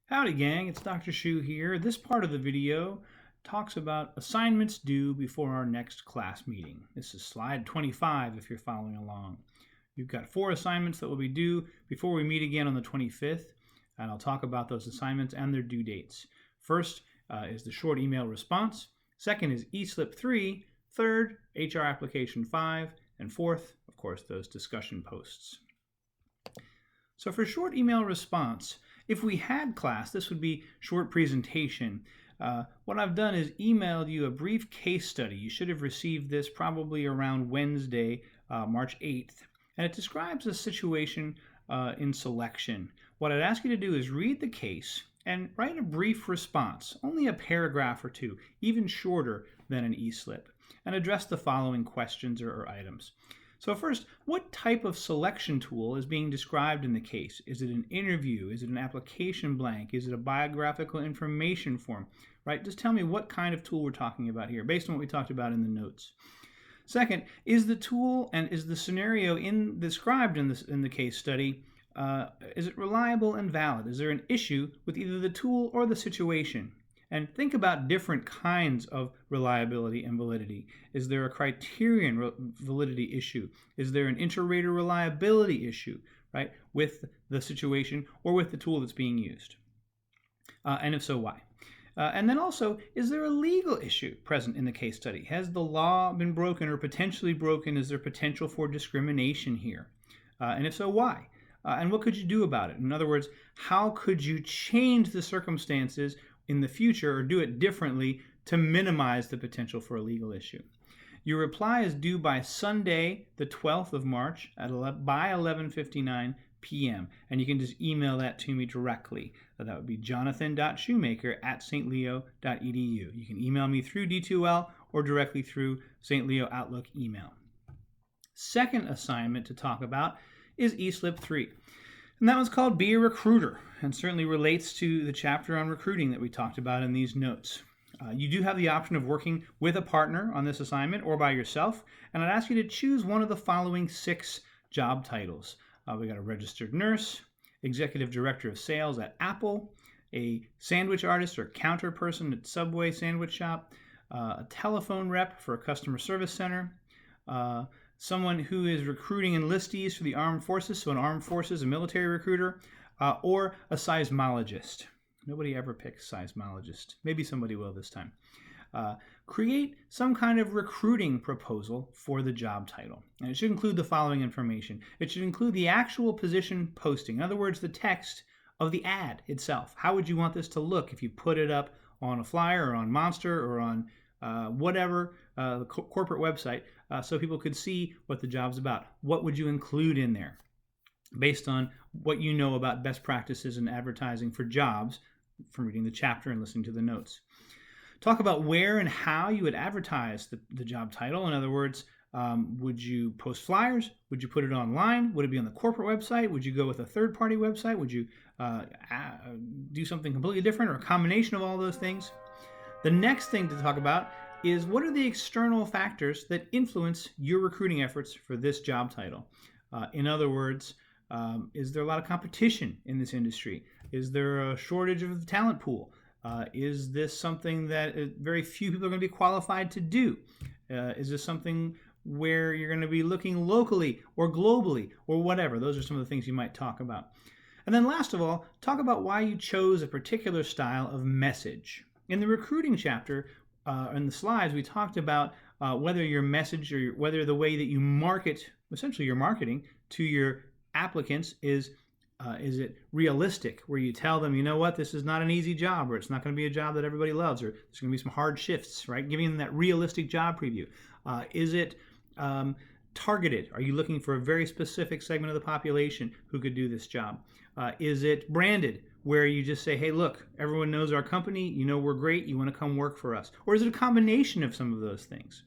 Howdy gang, it's Dr. Shu here. This part of the video talks about assignments due before our next class meeting. This is slide 25 if you're following along. You've got 4 assignments that will be due before we meet again on the 25th, and I'll talk about those assignments and their due dates. First is the short email response. Second is eSlip 3. Third, HR application 5. And fourth, of course, those discussion posts. So for short email response, if we had class, this would be short presentation. What I've done is emailed you a brief case study. You should have received this probably around Wednesday, March 8th. And it describes a situation in selection. What I'd ask you to do is read the case and write a brief response, only a paragraph or two, even shorter than an eSlip, and address the following questions or items. So first, what type of selection tool is being described in the case? Is it an interview? Is it an application blank? Is it a biographical information form? Right? Just tell me what kind of tool we're talking about here, based on what we talked about in the notes. Second, is the tool and is the scenario described in the case study, is it reliable and valid? Is there an issue with either the tool or the situation? And think about different kinds of reliability and validity. Is there a criterion validity issue? Is there an inter-rater reliability issue, right, with the situation or with the tool that's being used? And if so, why? And then also, is there a legal issue present in the case study? Has the law been broken or potentially broken? Is there potential for discrimination here? And if so, why? And what could you do about it? In other words, how could you change the circumstances in the future or do it differently to minimize the potential for a legal issue? Your reply is due by Sunday, the 12th of March by 11:59 p.m. And you can just email that to me directly. That would be jonathan.shoemaker@stleo.edu. You can email me through D2L or directly through St. Leo Outlook email. Second assignment to talk about is eSlip 3. And that one's called Be a Recruiter, and certainly relates to the chapter on recruiting that we talked about in these notes. You do have the option of working with a partner on this assignment or by yourself, and I'd ask you to choose one of the following 6 job titles. We got a registered nurse, executive director of sales at Apple, a sandwich artist or counter person at Subway sandwich shop, a telephone rep for a customer service center, someone who is recruiting enlistees for the armed forces, so an armed forces, a military recruiter, or a seismologist. Nobody ever picks seismologist. Maybe somebody will this time. Create some kind of recruiting proposal for the job title. And it should include the following information. It should include the actual position posting. In other words, the text of the ad itself. How would you want this to look if you put it up on a flyer or on Monster or on whatever, the corporate website, so people could see what the job's about? What would you include in there based on what you know about best practices in advertising for jobs from reading the chapter and listening to the notes? Talk about where and how you would advertise the job title. In other words, would you post flyers? Would you put it online? Would it be on the corporate website? Would you go with a third-party website? Would you do something completely different or a combination of all those things? The next thing to talk about is what are the external factors that influence your recruiting efforts for this job title? In other words, is there a lot of competition in this industry? Is there a shortage of the talent pool? Is this something that very few people are going to be qualified to do? Is this something where you're going to be looking locally or globally or whatever? Those are some of the things you might talk about. And then last of all, talk about why you chose a particular style of message. In the recruiting chapter, in the slides, we talked about whether your message or whether the way that you market, essentially your marketing to your applicants is it realistic, where you tell them, you know what, this is not an easy job, or it's not going to be a job that everybody loves, or there's going to be some hard shifts, right? Giving them that realistic job preview. Is it targeted? Are you looking for a very specific segment of the population who could do this job? Is it branded, where you just say, hey, look, everyone knows our company, you know we're great, you want to come work for us? Or is it a combination of some of those things?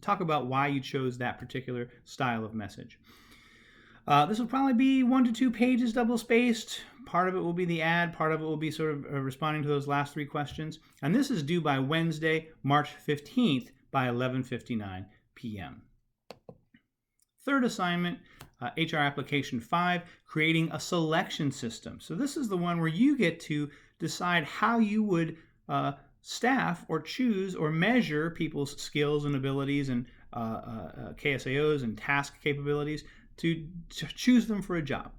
Talk about why you chose that particular style of message. This will probably be 1 to 2 pages double-spaced. Part of it will be the ad, part of it will be sort of responding to those last 3 questions. And this is due by Wednesday, March 15th by 11:59 p.m. third assignment, HR Application 5, creating a selection system. So this is the one where you get to decide how you would staff or choose or measure people's skills and abilities and KSAOs and task capabilities to choose them for a job.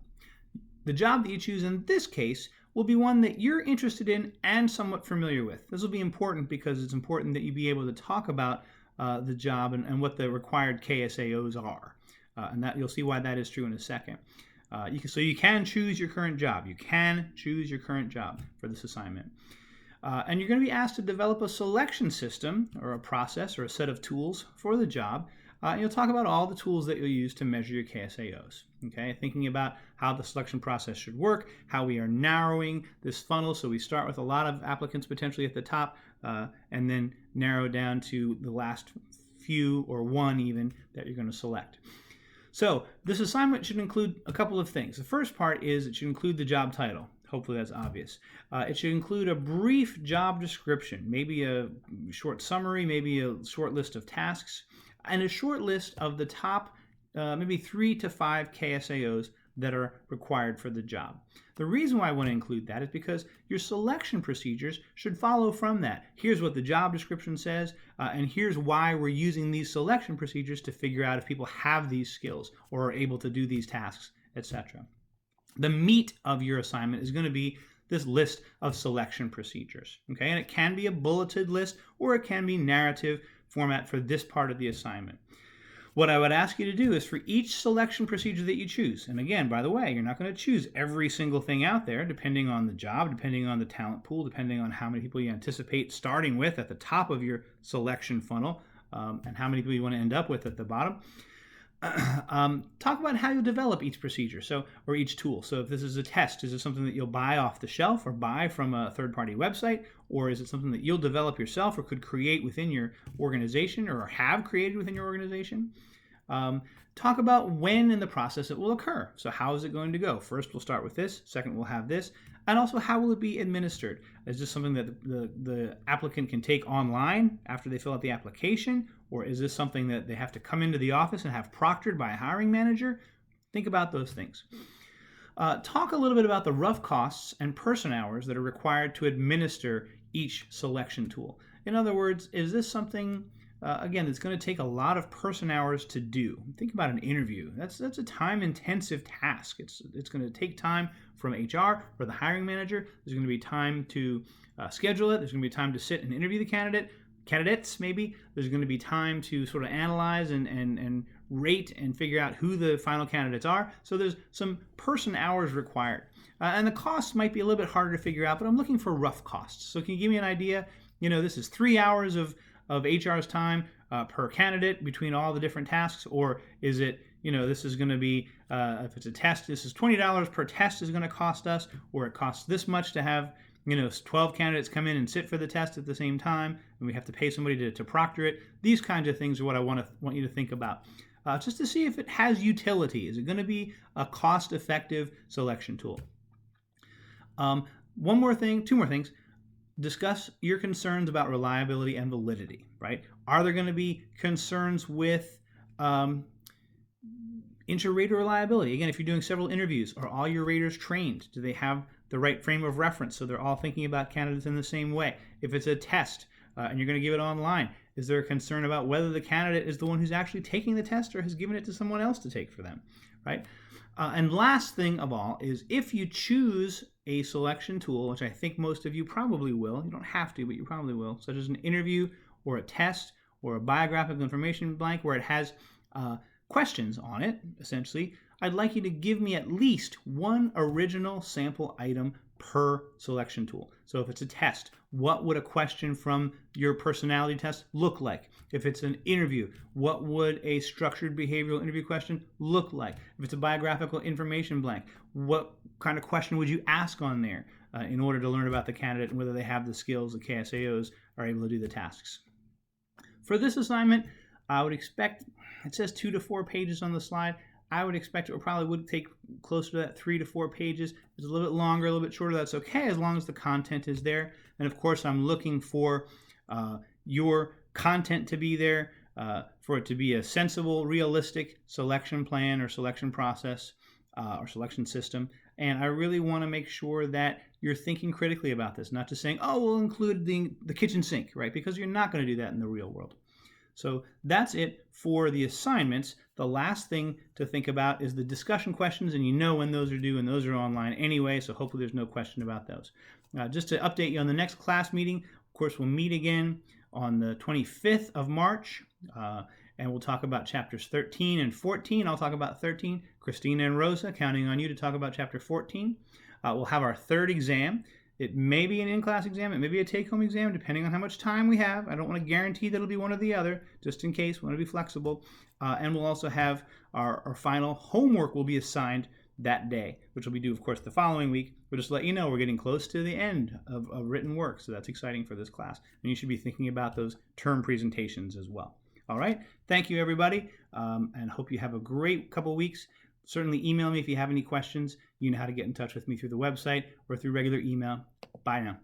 The job that you choose in this case will be one that you're interested in and somewhat familiar with. This will be important because it's important that you be able to talk about the job and what the required KSAOs are. And that you'll see why that is true in a second. So you can choose your current job. You can choose your current job for this assignment. And you're going to be asked to develop a selection system or a process or a set of tools for the job. And you'll talk about all the tools that you'll use to measure your KSAOs. Okay, thinking about how the selection process should work, how we are narrowing this funnel. So we start with a lot of applicants potentially at the top and then narrow down to the last few or one even that you're going to select. So this assignment should include a couple of things. The first part is it should include the job title. Hopefully that's obvious. It should include a brief job description, maybe a short summary, maybe a short list of tasks, and a short list of the top maybe 3 to 5 KSAOs that are required for the job. The reason why I want to include that is because your selection procedures should follow from that. Here's what the job description says, and here's why we're using these selection procedures to figure out if people have these skills or are able to do these tasks, etc. The meat of your assignment is going to be this list of selection procedures, okay? And it can be a bulleted list or it can be narrative format for this part of the assignment. What I would ask you to do is for each selection procedure that you choose, and again, by the way, you're not going to choose every single thing out there depending on the job, depending on the talent pool, depending on how many people you anticipate starting with at the top of your selection funnel, and how many people you want to end up with at the bottom. Talk about how you develop each procedure, or each tool. So if this is a test, is it something that you'll buy off the shelf or buy from a third-party website, or is it something that you'll develop yourself or could create within your organization or have created within your organization? Talk about when in the process it will occur. So how is it going to go? First, we'll start with this. Second, we'll have this. And also, how will it be administered? Is this something that the applicant can take online after they fill out the application? Or is this something that they have to come into the office and have proctored by a hiring manager? Think about those things. Talk a little bit about the rough costs and person hours that are required to administer each selection tool. In other words, is this something, again, that's going to take a lot of person hours to do? Think about an interview. That's a time-intensive task. It's going to take time from HR or the hiring manager. There's going to be time to schedule it. There's going to be time to sit and interview the candidates maybe. There's going to be time to sort of analyze and rate and figure out who the final candidates are. So there's some person hours required. And the costs might be a little bit harder to figure out, but I'm looking for rough costs. So can you give me an idea? This is 3 hours of HR's time per candidate between all the different tasks, or is it, this is going to be, if it's a test, this is $20 per test is going to cost us, or it costs this much to have 12 candidates come in and sit for the test at the same time, and we have to pay somebody to proctor it. These kinds of things are what I want you to think about, just to see if it has utility. Is it going to be a cost-effective selection tool? Two more things. Discuss your concerns about reliability and validity, right? Are there going to be concerns with inter-rater reliability? Again, if you're doing several interviews, are all your raters trained? Do they have the right frame of reference so they're all thinking about candidates in the same way? If it's a test and you're going to give it online, is there a concern about whether the candidate is the one who's actually taking the test or has given it to someone else to take for them, right? And last thing of all is if you choose a selection tool, which I think most of you probably will, you don't have to, but you probably will, such as an interview or a test or a biographical information blank where it has questions on it, essentially, I'd like you to give me at least one original sample item per selection tool. So if it's a test, what would a question from your personality test look like? If it's an interview, what would a structured behavioral interview question look like? If it's a biographical information blank, what kind of question would you ask on there in order to learn about the candidate and whether they have the skills the KSAOs are able to do the tasks? For this assignment, I would expect, it says 2 to 4 pages on the slide. I would expect it probably would take closer to that 3 to 4 pages. It's a little bit longer, a little bit shorter. That's okay as long as the content is there. And of course, I'm looking for your content to be there. for it to be a sensible, realistic selection plan or selection process or selection system. And I really want to make sure that you're thinking critically about this, not just saying, oh, we'll include the kitchen sink, right? Because you're not going to do that in the real world. So that's it for the assignments. The last thing to think about is the discussion questions, and you know when those are due, and those are online anyway, so hopefully there's no question about those. Just to update you on the next class meeting, of course, we'll meet again on the 25th of March, and we'll talk about chapters 13 and 14. I'll talk about 13. Christina and Rosa, counting on you to talk about chapter 14. We'll have our third exam. It may be an in-class exam. It may be a take-home exam, depending on how much time we have. I don't want to guarantee that it'll be one or the other, just in case. We want to be flexible. And we'll also have our final homework will be assigned that day, which will be due, of course, the following week. We'll just let you know we're getting close to the end of written work, so that's exciting for this class. And you should be thinking about those term presentations as well. All right. Thank you, everybody, and hope you have a great couple weeks. Certainly email me if you have any questions. You know how to get in touch with me through the website or through regular email. Bye now.